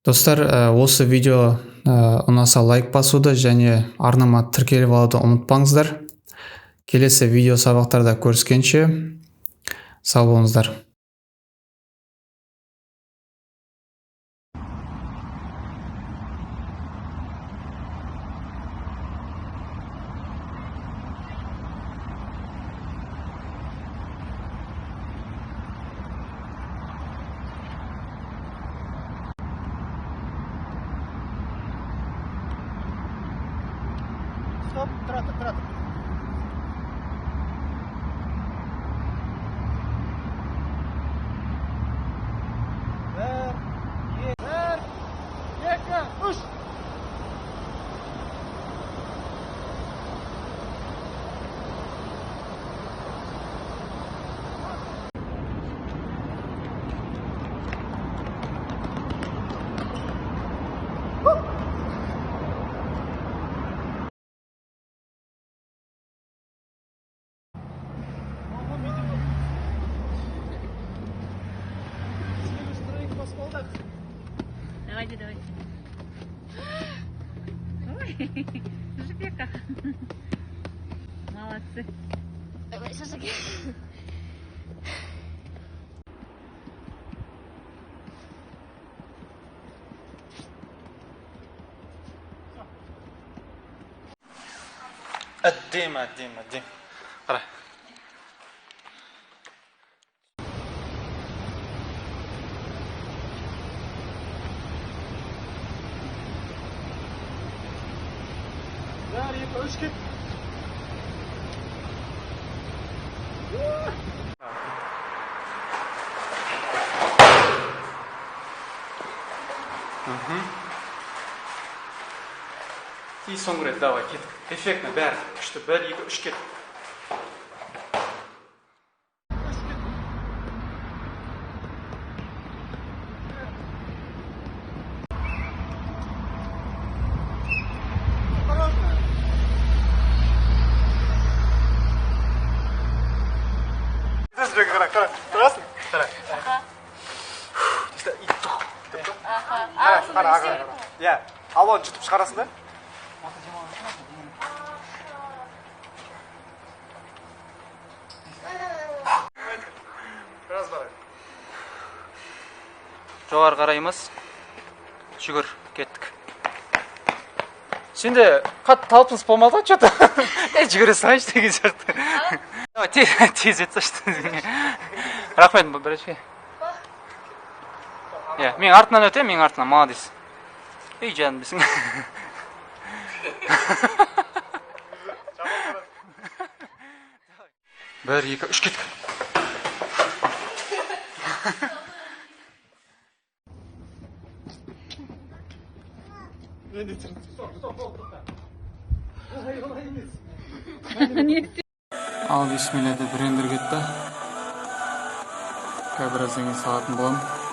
S1: Достар, осы видео ұнаса лайк басуды және арнама тіркеліп алуды ұмытпаңыздар. Келесі видео сабақтарда көріскенше сау болыңыздар.
S2: Стоп, тұра. Бір, екі, үш.
S3: Давай. Ой, Жека. Молодцы.
S4: Давай, шашлыки.
S2: قدام. قرأ. Dari üç git. И соңғы давай кеттік. Эффектно бәрі. Күшті 1, 2, 3 кет. Қара. Тұрасың? Қара. Қара. Иә, алуан жұтып шығарасың да? Біраз барайық.
S5: Жоғары қараймыз. Жүгір, кеттік. Сенде қатты талпыныс болмады ма, что-то? Жүгіре салайыншы деген сияқты. Тез ет сашты. Рахмет, бірінші. Мен артынан өтем, мен артынан, молодец. Ей, жаным бісің. 1, 2, 3 кеттік.
S1: Ал бишмеле деп рендер кетті. Қазір біраз деген сағатын боламын.